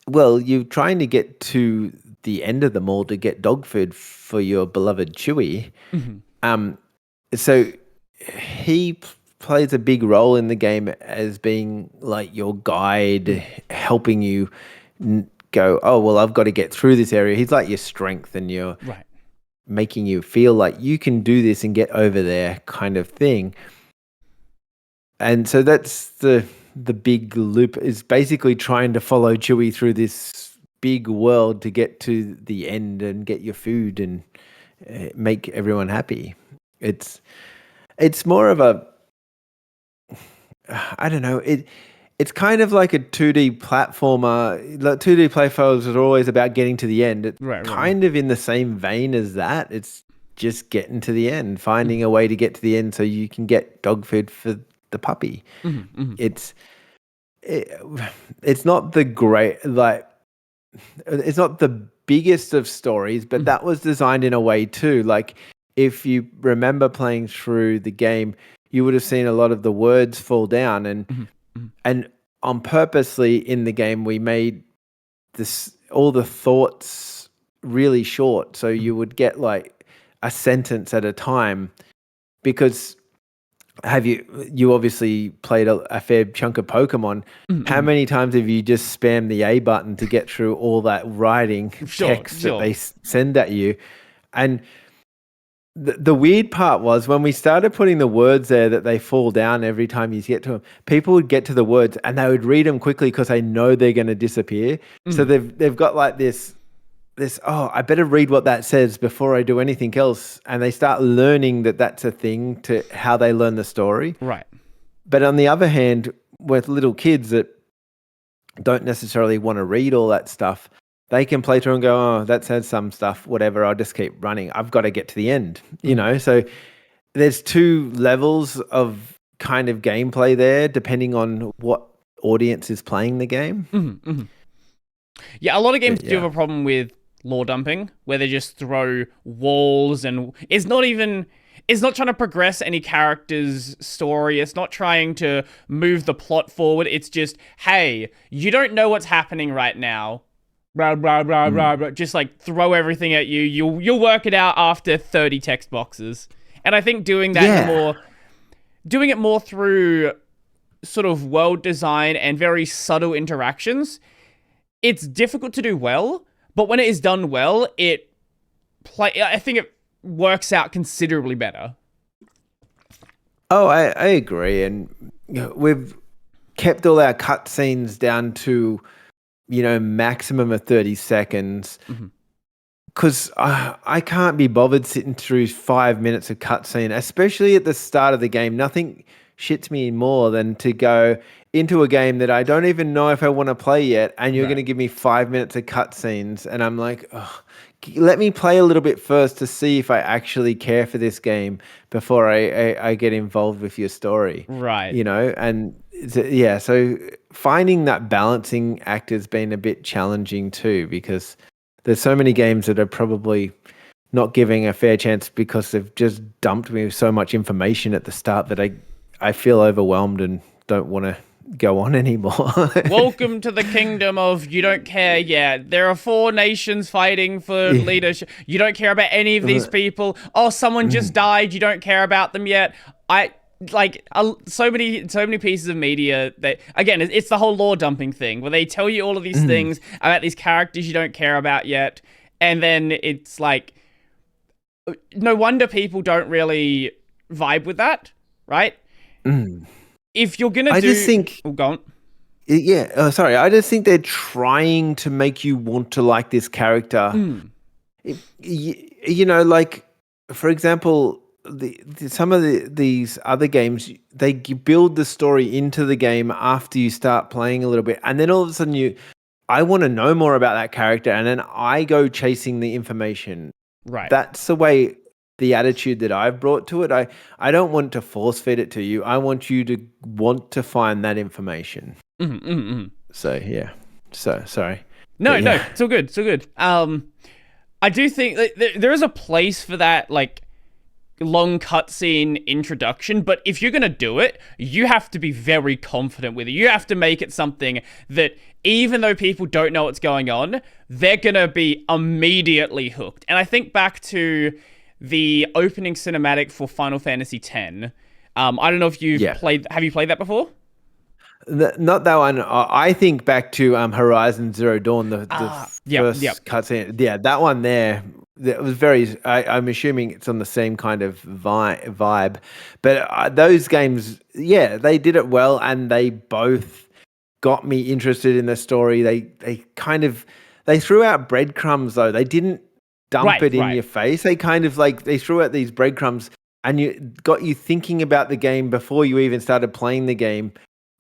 well, you're trying to get to the end of the mall to get dog food for your beloved Chewie. Mhm. Um, so he plays a big role in the game as being like your guide, helping you go, oh, well, I've got to get through this area. He's like your strength and your Right. making you feel like you can do this and get over there kind of thing. And so that's the big loop, is basically trying to follow Chewie through this big world to get to the end and get your food and make everyone happy. It's more of a, I don't know, it's kind of like a 2D platformer. Like 2D platformers are always about getting to the end. It's Right. kind of in the same vein as that. It's just getting to the end, finding a way to get to the end so you can get dog food for the puppy. It's it's not the great, like, it's not the biggest of stories, but that was designed in a way too. Like, if you remember playing through the game, you would have seen a lot of the words fall down, and on purposely in the game we made this all the thoughts really short, so you would get like a sentence at a time. Because you obviously played a fair chunk of Pokemon. How many times have you just spammed the A button to get through all that writing text that they send at you? And the weird part was when we started putting the words there that they fall down every time you get to them, people would get to the words and they would read them quickly because they know they're going to disappear. So they've got like this, oh, I better read what that says before I do anything else. And they start learning that that's a thing to how they learn the story. Right. But on the other hand, with little kids that don't necessarily want to read all that stuff, they can play through and go, oh, that says some stuff, whatever, I'll just keep running. I've got to get to the end, you know? So there's two levels of kind of gameplay there, depending on what audience is playing the game. Yeah, a lot of games do have a problem with lore dumping, where they just throw walls, and it's not trying to progress any character's story. It's not trying to move the plot forward. It's just, hey, you don't know what's happening right now. Blah, blah, blah, blah, blah. Just like throw everything at you. You'll work it out after 30 text boxes. And I think doing that doing it more through sort of world design and very subtle interactions, it's difficult to do well. But when it is done well, I think it works out considerably better. Oh, I agree. And we've kept all our cutscenes down to, maximum of 30 seconds. Because I can't be bothered sitting through 5 minutes of cutscene, especially at the start of the game. Nothing shits me more than to go into a game that I don't even know if I want to play yet, and you're going to give me 5 minutes of cutscenes, and I'm like, oh, let me play a little bit first to see if I actually care for this game before I get involved with your story. Right. And so finding that balancing act has been a bit challenging too, because there's so many games that are probably not giving a fair chance because they've just dumped me with so much information at the start that I feel overwhelmed and don't want to go on anymore. Welcome to the kingdom of you don't care yet. There are 4 nations fighting for leadership. You don't care about any of these people. Oh, someone just died. You don't care about them yet. So many pieces of media that, again, it's the whole lore dumping thing where they tell you all of these things about these characters you don't care about yet. And then it's like, no wonder people don't really vibe with that, right? If you're gonna just think, go on. Yeah, sorry. I just think they're trying to make you want to like this character. Like, for example, some of these other games, they build the story into the game after you start playing a little bit, and then all of a sudden I want to know more about that character, and then I go chasing the information. Right. That's the way. The attitude that I've brought to it, I don't want to force feed it to you. I want you to want to find that information. So yeah. So sorry. No, it's all good. It's all good. I do think that there is a place for that, like long cutscene introduction, but if you're going to do it, you have to be very confident with it. You have to make it something that even though people don't know what's going on, they're going to be immediately hooked. And I think back to the opening cinematic for Final Fantasy X. I don't know if you've have you played that before? Not that one. I think back to Horizon Zero Dawn, the first cutscene. Yeah, that one there. It was very. I'm assuming it's on the same kind of vibe, but those games, they did it well, and they both got me interested in the story. They threw out breadcrumbs though. They didn't dump it in your face. They kind of they threw out these breadcrumbs, and you got you thinking about the game before you even started playing the game.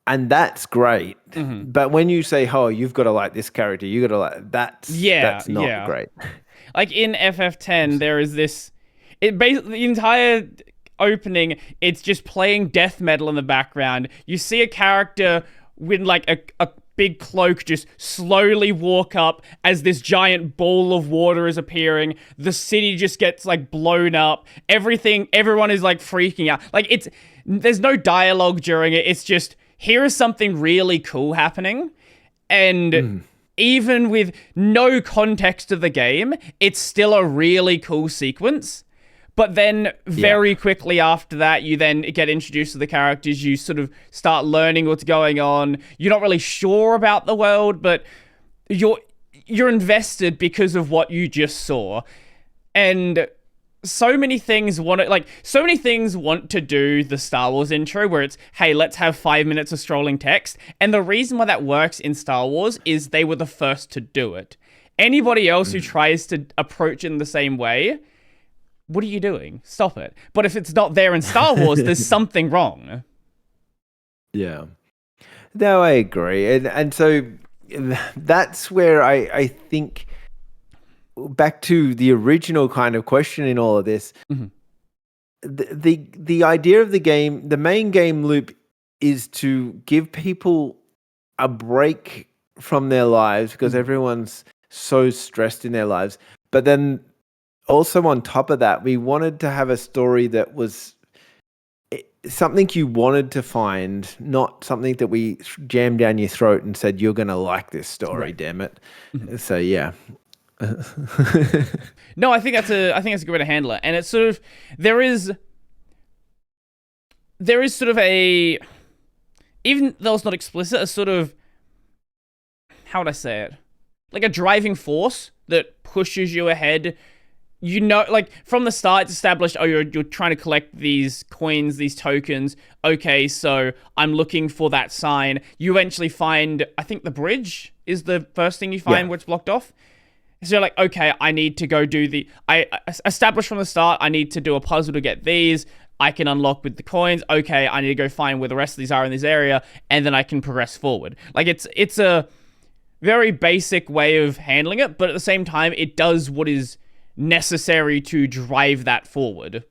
And that's great. Mm-hmm. But when you say, oh, you've got to like this character, you got to like that's not great. Like in FF10, there is this basically the entire opening, it's just playing death metal in the background. You see a character with like a big cloak just slowly walk up as this giant ball of water is appearing. The city just gets like blown up. Everyone is like freaking out. Like there's no dialogue during it. It's just, here is something really cool happening, and even with no context of the game, it's still a really cool sequence. But then very quickly after that, you then get introduced to the characters, you sort of start learning what's going on. You're not really sure about the world, but you're invested because of what you just saw. And so many things want to do the Star Wars intro where it's, hey, let's have 5 minutes of scrolling text. And the reason why that works in Star Wars is they were the first to do it. Anybody else who tries to approach it in the same way, what are you doing? Stop it. But if it's not there in Star Wars, there's something wrong. Yeah. No, I agree. And so that's where I think, back to the original kind of question in all of this, the idea of the game, the main game loop, is to give people a break from their lives because everyone's so stressed in their lives. But then also on top of that, we wanted to have a story that was something you wanted to find, not something that we jammed down your throat and said, you're going to like this story, damn it. So, yeah. No, I think that's a good way to handle it. And it's sort of, there is sort of a, even though it's not explicit, a sort of, how would I say it? Like a driving force that pushes you ahead. You know, like from the start, it's established, oh, you're trying to collect these coins, these tokens. Okay, so I'm looking for that sign. You eventually find, I think the bridge is the first thing you find where it's blocked off. So you're like, okay, I need to go do I established from the start, I need to do a puzzle to get these. I can unlock with the coins. Okay, I need to go find where the rest of these are in this area, and then I can progress forward. Like, it's a very basic way of handling it, but at the same time, it does what is necessary to drive that forward.